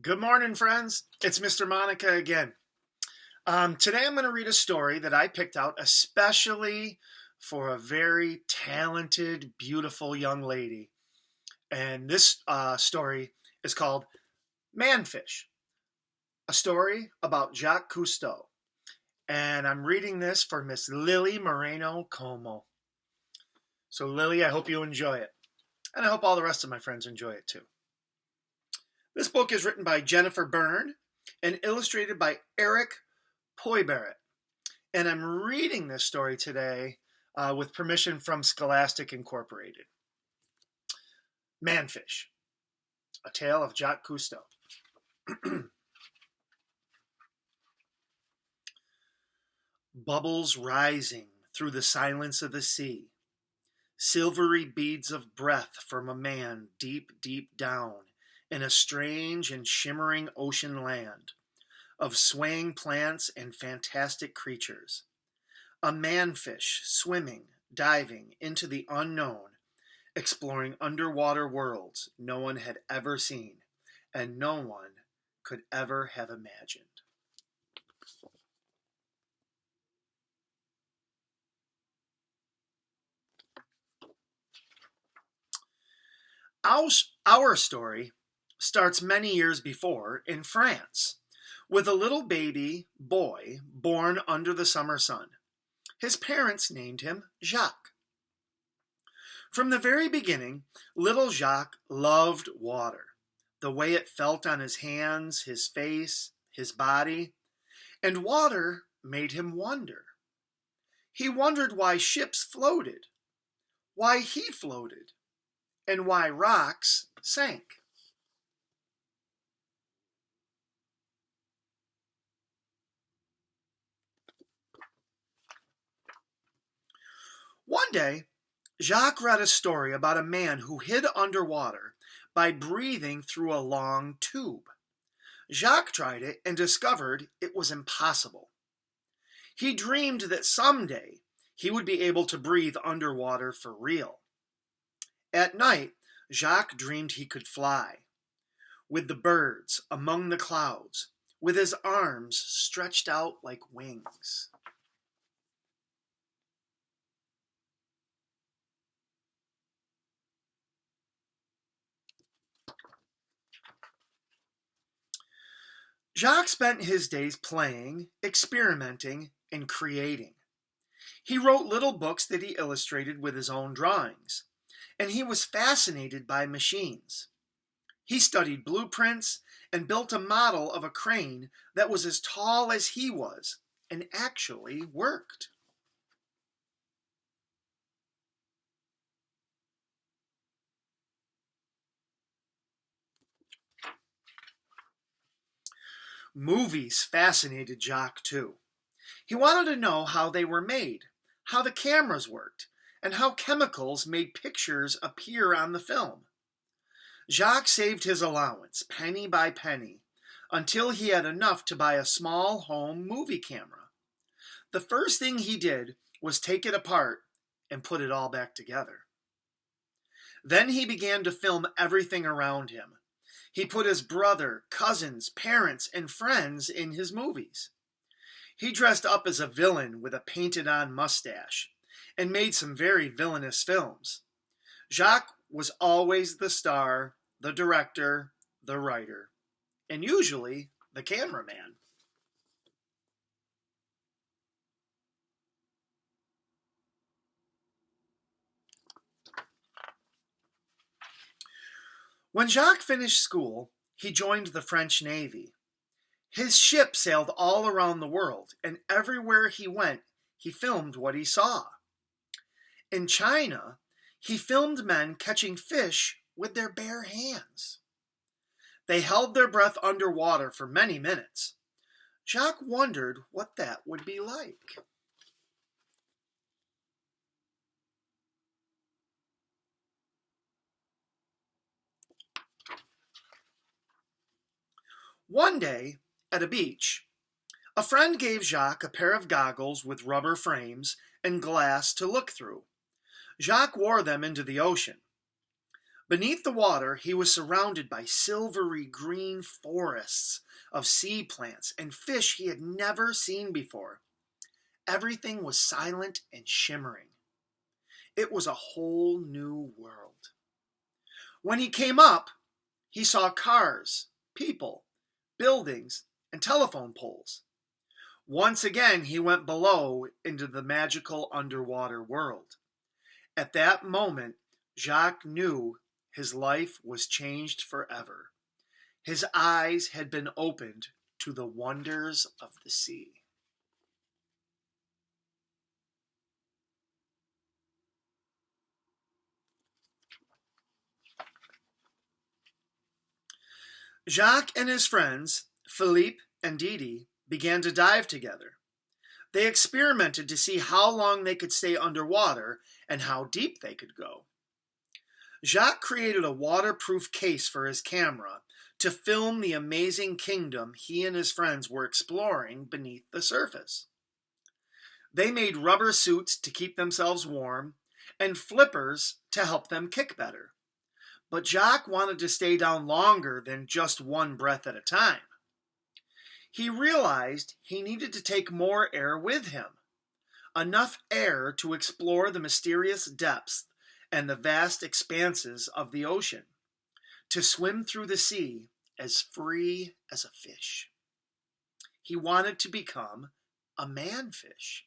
Good morning, friends. It's Mr. Monica again. Today I'm going to read a story that I picked out especially for a very talented, beautiful young lady. And this story is called Manfish, a story about Jacques Cousteau. And I'm reading this for Miss Lily Moreno Como. So, Lily, I hope you enjoy it. And I hope all the rest of my friends enjoy it too. This book is written by Jennifer Byrne and illustrated by Eric Poybarrett. And I'm reading this story today with permission from Scholastic Incorporated. Manfish, a tale of Jacques Cousteau. Bubbles rising through the silence of the sea, silvery beads of breath from a man deep, deep down in a strange and shimmering ocean land of swaying plants and fantastic creatures. A manfish swimming, diving into the unknown, exploring underwater worlds no one had ever seen and no one could ever have imagined. Our story starts many years before in France with a little baby boy born under the summer sun. His parents named him Jacques. From the very beginning, little Jacques loved water, the way it felt on his hands, his face, his body, and water made him wonder. He wondered why ships floated, why he floated, and why rocks sank. One day, Jacques read a story about a man who hid underwater by breathing through a long tube. Jacques tried it and discovered it was impossible. He dreamed that someday he would be able to breathe underwater for real. At night, Jacques dreamed he could fly, with the birds among the clouds, with his arms stretched out like wings. Jacques spent his days playing, experimenting, and creating. He wrote little books that he illustrated with his own drawings, and he was fascinated by machines. He studied blueprints and built a model of a crane that was as tall as he was and actually worked. Movies fascinated Jacques too. He wanted to know how they were made, how the cameras worked, and how chemicals made pictures appear on the film. Jacques saved his allowance, penny by penny, until he had enough to buy a small home movie camera. The first thing he did was take it apart and put it all back together. Then he began to film everything around him. He put his brother, cousins, parents, and friends in his movies. He dressed up as a villain with a painted-on mustache and made some very villainous films. Jacques was always the star, the director, the writer, and usually the cameraman. When Jacques finished school, he joined the French Navy. His ship sailed all around the world, and everywhere he went, he filmed what he saw. In China, he filmed men catching fish with their bare hands. They held their breath underwater for many minutes. Jacques wondered what that would be like. One day, at a beach, a friend gave Jacques a pair of goggles with rubber frames and glass to look through. Jacques wore them into the ocean. Beneath the water, he was surrounded by silvery green forests of sea plants and fish he had never seen before. Everything was silent and shimmering. It was a whole new world. When he came up, he saw cars, people, buildings, and telephone poles. Once again, he went below into the magical underwater world. At that moment, Jacques knew his life was changed forever. His eyes had been opened to the wonders of the sea. Jacques and his friends, Philippe and Didi, began to dive together. They experimented to see how long they could stay underwater and how deep they could go. Jacques created a waterproof case for his camera to film the amazing kingdom he and his friends were exploring beneath the surface. They made rubber suits to keep themselves warm and flippers to help them kick better. But Jacques wanted to stay down longer than just one breath at a time. He realized he needed to take more air with him, enough air to explore the mysterious depths and the vast expanses of the ocean, to swim through the sea as free as a fish. He wanted to become a manfish,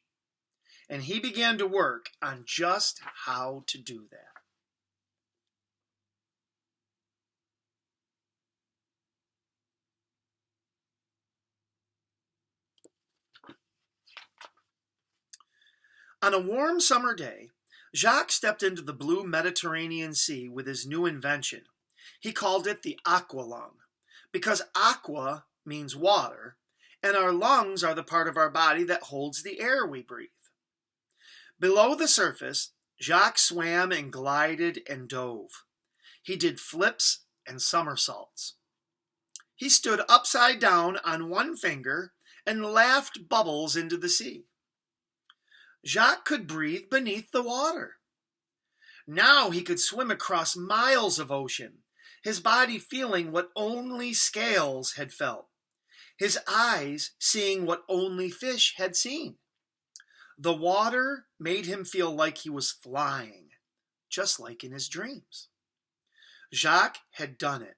and he began to work on just how to do that. On a warm summer day, Jacques stepped into the blue Mediterranean Sea with his new invention. He called it the aqualung, because aqua means water, and our lungs are the part of our body that holds the air we breathe. Below the surface, Jacques swam and glided and dove. He did flips and somersaults. He stood upside down on one finger and laughed bubbles into the sea. Jacques could breathe beneath the water. Now he could swim across miles of ocean, his body feeling what only scales had felt, his eyes seeing what only fish had seen. The water made him feel like he was flying, just like in his dreams. Jacques had done it.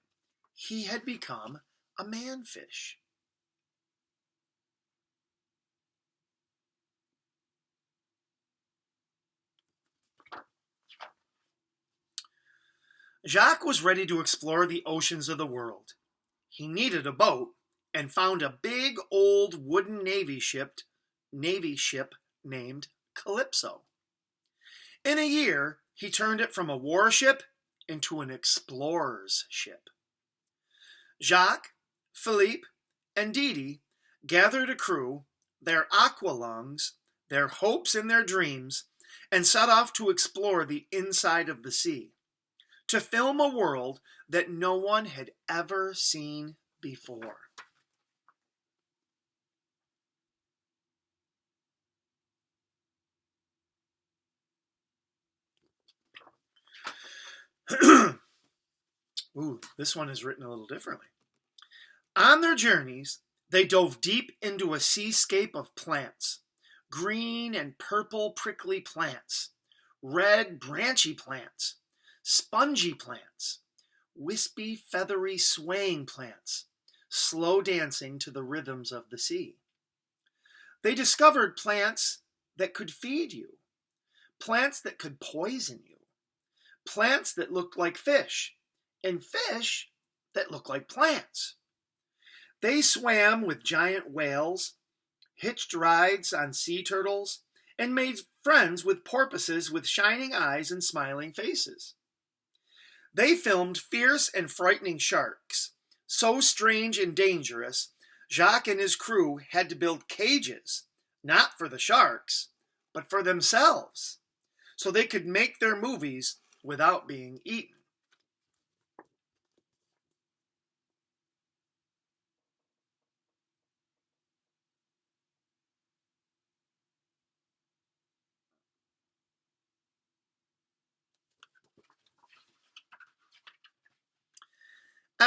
He had become a manfish. Jacques was ready to explore the oceans of the world. He needed a boat and found a big old wooden navy ship named Calypso. In a year, he turned it from a warship into an explorer's ship. Jacques, Philippe, and Didi gathered a crew, their aqualungs, their hopes and their dreams, and set off to explore the inside of the sea, to film a world that no one had ever seen before. Ooh, this one is written a little differently. On their journeys, they dove deep into a seascape of plants, green and purple prickly plants, red branchy plants, spongy plants, wispy feathery swaying plants, slow dancing to the rhythms of the sea. They discovered plants that could feed you, plants that could poison you, plants that looked like fish, and fish that looked like plants. They swam with giant whales, hitched rides on sea turtles, and made friends with porpoises with shining eyes and smiling faces. They filmed fierce and frightening sharks, so strange and dangerous, Jacques and his crew had to build cages, not for the sharks, but for themselves, so they could make their movies without being eaten.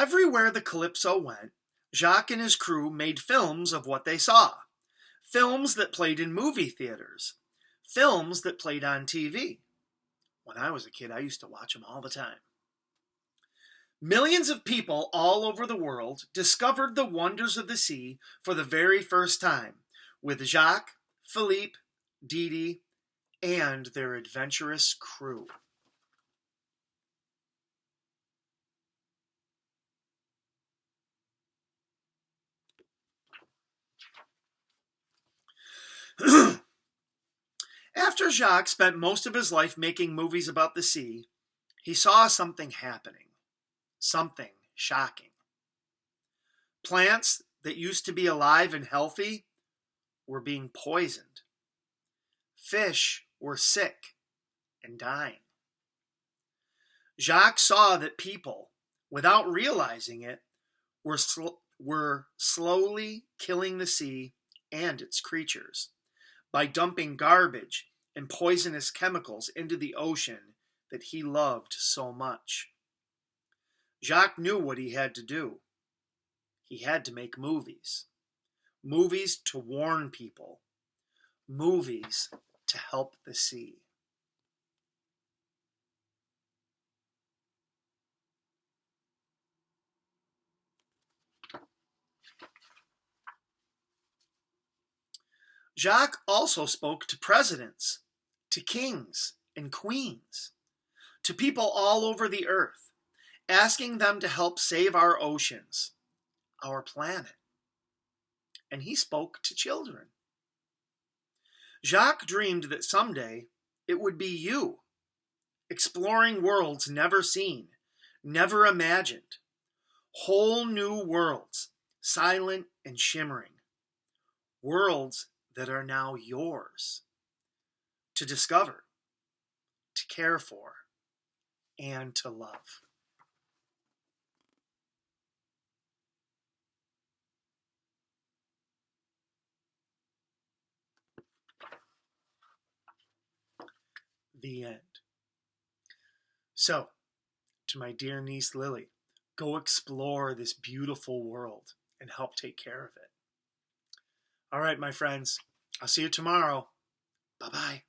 Everywhere the Calypso went, Jacques and his crew made films of what they saw. Films that played in movie theaters. Films that played on TV. When I was a kid, I used to watch them all the time. Millions of people all over the world discovered the wonders of the sea for the very first time with Jacques, Philippe, Didi, and their adventurous crew. After Jacques spent most of his life making movies about the sea, he saw something happening, something shocking. Plants that used to be alive and healthy were being poisoned. Fish were sick and dying. Jacques saw that people, without realizing it, were slowly killing the sea and its creatures by dumping garbage and poisonous chemicals into the ocean that he loved so much. Jacques knew what he had to do. He had to make movies. Movies to warn people. Movies to help the sea. Jacques also spoke to presidents, to kings and queens, to people all over the earth, asking them to help save our oceans, our planet. And he spoke to children. Jacques dreamed that someday it would be you, exploring worlds never seen, never imagined, whole new worlds, silent and shimmering, worlds that are now yours to discover, to care for, and to love. The end. So, to my dear niece Lily, go explore this beautiful world and help take care of it. All right, my friends, I'll see you tomorrow. Bye-bye.